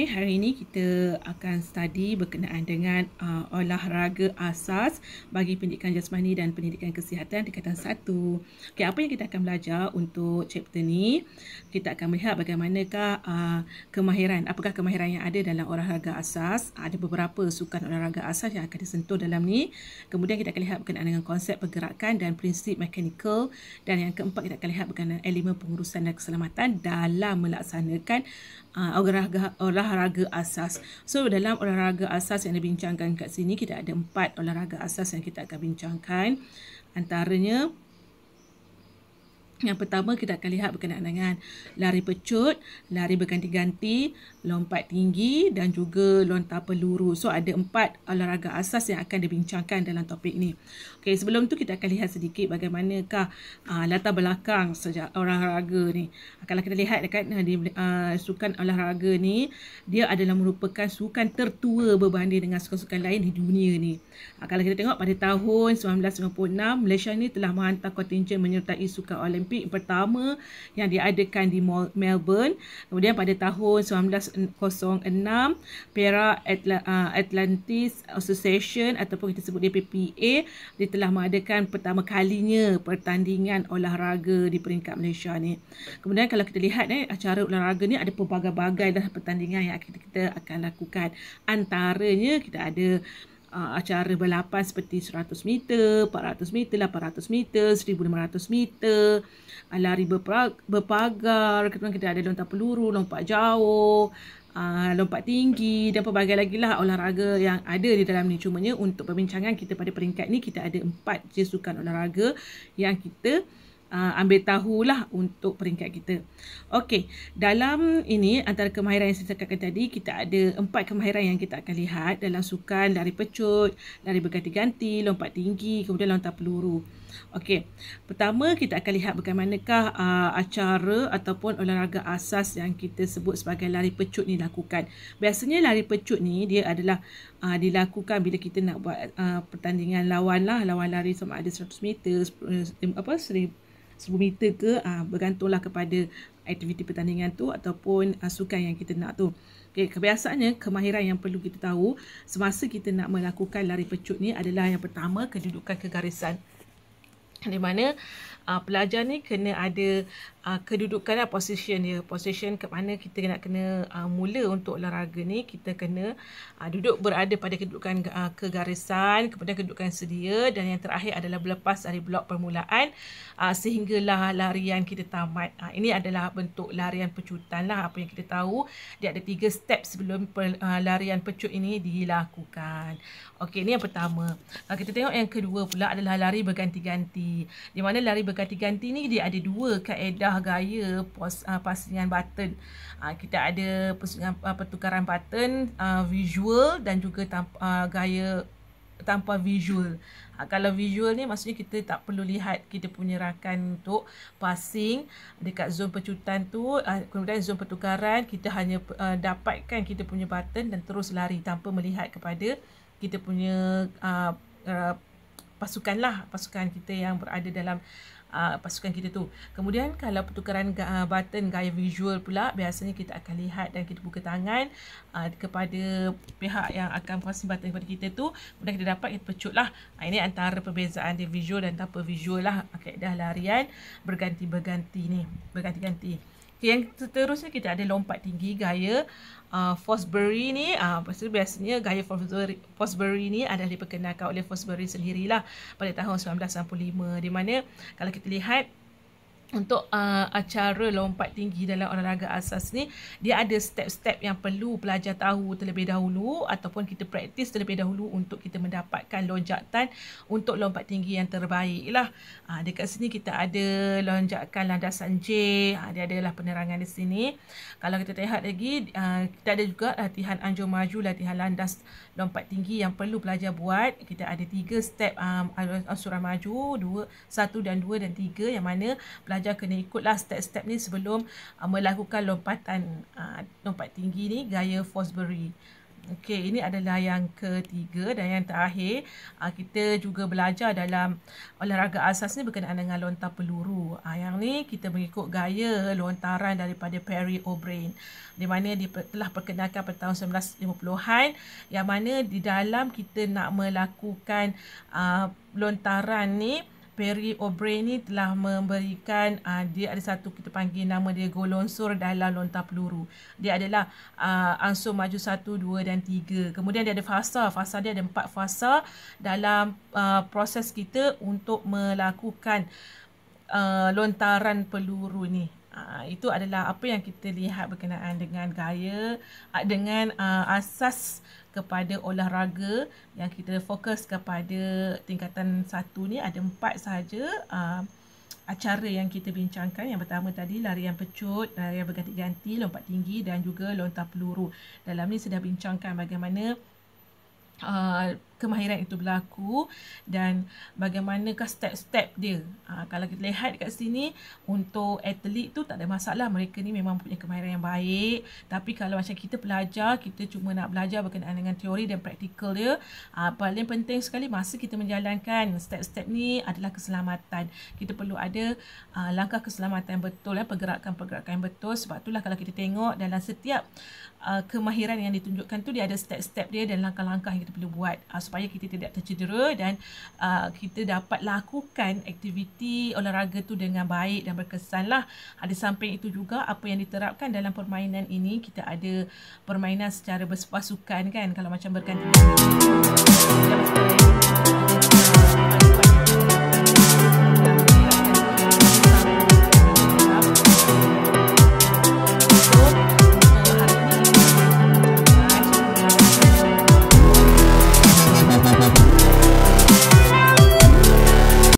Okey, hari ini kita akan study berkenaan dengan olahraga asas bagi pendidikan jasmani dan pendidikan kesihatan tingkatan 1. Okey, apa yang kita akan belajar untuk chapter ni? Kita akan melihat bagaimanakah apakah kemahiran yang ada dalam olahraga asas. Ada beberapa sukan olahraga asas yang akan disentuh dalam ni. Kemudian kita akan lihat berkenaan dengan konsep pergerakan dan prinsip mekanikal, dan yang keempat kita akan lihat berkenaan elemen pengurusan dan keselamatan dalam melaksanakan olahraga asas. So dalam olahraga asas yang dibincangkan kat sini, kita ada 4 olahraga asas yang kita akan bincangkan. Antaranya, yang pertama kita akan lihat berkenaan dengan lari pecut, lari berganti-ganti, lompat tinggi dan juga lontar peluru. So ada 4 olahraga asas yang akan dibincangkan dalam topik ni. Okey, sebelum tu kita akan lihat sedikit bagaimanakah latar belakang sejak olahraga ni. Kalau kita lihat dekat sukan olahraga ni, dia adalah merupakan sukan tertua berbanding dengan sukan-sukan lain di dunia ni. Kalau kita tengok pada tahun 1956, Malaysia ni telah menghantar kontingen menyertai sukan Olimpik pertama yang diadakan di Melbourne. Kemudian pada tahun 1906, Para Atlantis Association ataupun kita sebut dia PPA, dia telah mengadakan pertama kalinya pertandingan olahraga di peringkat Malaysia ni. Kemudian kalau kita lihat acara olahraga ni ada pelbagai-bagai dah pertandingan yang kita akan lakukan. Antaranya kita ada acara balapan seperti 100 meter, 400 meter, 800 meter, 1500 meter, lari berpagar, kemudian kita ada lontar peluru, lompat jauh, lompat tinggi dan pelbagai lagi lah olahraga yang ada di dalam ni. Cumanya untuk perbincangan kita pada peringkat ni, kita ada 4 je sukan olahraga yang kita ambil tahulah untuk peringkat kita. Okey, dalam ini antara kemahiran yang saya cakapkan tadi, kita ada 4 kemahiran yang kita akan lihat dalam sukan lari pecut, lari berganti-ganti, lompat tinggi, kemudian lontar peluru. Okey, pertama kita akan lihat bagaimanakah acara ataupun olahraga asas yang kita sebut sebagai lari pecut ni lakukan. Biasanya lari pecut ni dia adalah dilakukan bila kita nak buat pertandingan lawan lari sama ada 100 meter, 1000 meter ke, bergantunglah kepada aktiviti pertandingan tu ataupun sukan yang kita nak tu. Okay, kebiasaannya kemahiran yang perlu kita tahu semasa kita nak melakukan lari pecut ni adalah yang pertama, kedudukan kegarisan, di mana pelajar ni kena ada kedudukan position dia. Position ke mana kita nak kena mula untuk olahraga ni, kita kena duduk berada pada kedudukan kegarisan, kemudian kedudukan sedia, dan yang terakhir adalah berlepas dari blok permulaan sehinggalah larian kita tamat. Ini adalah bentuk larian pecutan lah. Apa yang kita tahu, dia ada 3 step sebelum larian pecut ini dilakukan. Okey, ini yang pertama. Kita tengok yang kedua pula adalah lari berganti-ganti, di mana lari berganti-ganti ni dia ada 2 kaedah gaya pasingan button. Kita ada pertukaran button visual dan juga gaya tanpa visual. Kalau visual ni maksudnya kita tak perlu lihat kita punya rakan untuk passing dekat zon pecutan tu, kemudian zon pertukaran kita hanya dapatkan kita punya button dan terus lari tanpa melihat kepada kita punya pasukan kita yang berada dalam pasukan kita tu. Kemudian kalau pertukaran button gaya visual pula, biasanya kita akan lihat dan kita buka tangan kepada pihak yang akan passing button kepada kita tu, kemudian kita dapat kita pecut lah. Ini antara perbezaan dia visual dan tanpa visual lah, kaedah larian berganti-ganti. Yang seterusnya kita ada lompat tinggi gaya Fosbury ni. Biasanya gaya Fosbury ni adalah diperkenalkan oleh Fosbury sendirilah pada tahun 1965, di mana kalau kita lihat untuk acara lompat tinggi dalam olahraga asas ni, dia ada step-step yang perlu pelajar tahu terlebih dahulu ataupun kita praktis terlebih dahulu untuk kita mendapatkan lonjakan untuk lompat tinggi yang terbaik lah. Dekat sini kita ada lonjakan landasan J, dia adalah penerangan di sini. Kalau kita lihat lagi, kita ada juga latihan anjur maju, latihan landas lompat tinggi yang perlu pelajar buat. Kita ada 3 step ansuran maju, 1 dan 2 dan 3, yang mana pelajar kena ikutlah step-step ni sebelum melakukan lompat tinggi ni gaya Fosbury. Okey, ini adalah yang ketiga dan yang terakhir. Kita juga belajar dalam olahraga asas ni berkenaan dengan lontar peluru. Yang ni kita mengikut gaya lontaran daripada Perry O'Brien, di mana dia telah perkenalkan pada tahun 1950-an, yang mana di dalam kita nak melakukan lontaran ni, Perry O'Brien ni telah memberikan dia ada satu kita panggil nama dia golonsur dalam lontar peluru. Dia adalah ansur maju 1, 2 dan 3. Kemudian dia ada fasa. Fasa dia ada 4 fasa dalam proses kita untuk melakukan lontaran peluru ni. Itu adalah apa yang kita lihat berkenaan dengan gaya, dengan asas kepada olahraga yang kita fokus kepada tingkatan 1 ni. Ada 4 sahaja acara yang kita bincangkan. Yang pertama tadi larian pecut, larian berganti-ganti, lompat tinggi dan juga lontar peluru. Dalam ni sudah bincangkan bagaimana kemahiran itu berlaku dan bagaimanakah step-step dia. Kalau kita lihat dekat sini, untuk atlet tu tak ada masalah, mereka ni memang punya kemahiran yang baik. Tapi kalau macam kita pelajar, kita cuma nak belajar berkenaan dengan teori dan praktikal dia, paling penting sekali masa kita menjalankan step-step ni adalah keselamatan. Kita perlu ada langkah keselamatan betul, pergerakan-pergerakan yang betul. Sebab itulah kalau kita tengok dalam setiap kemahiran yang ditunjukkan tu, dia ada step-step dia dan langkah-langkah yang kita perlu buat supaya kita tidak tercedera dan kita dapat lakukan aktiviti olahraga tu dengan baik dan berkesan lah. Di samping itu juga apa yang diterapkan dalam permainan ini, kita ada permainan secara berpasukan kan, kalau macam berganti-ganti.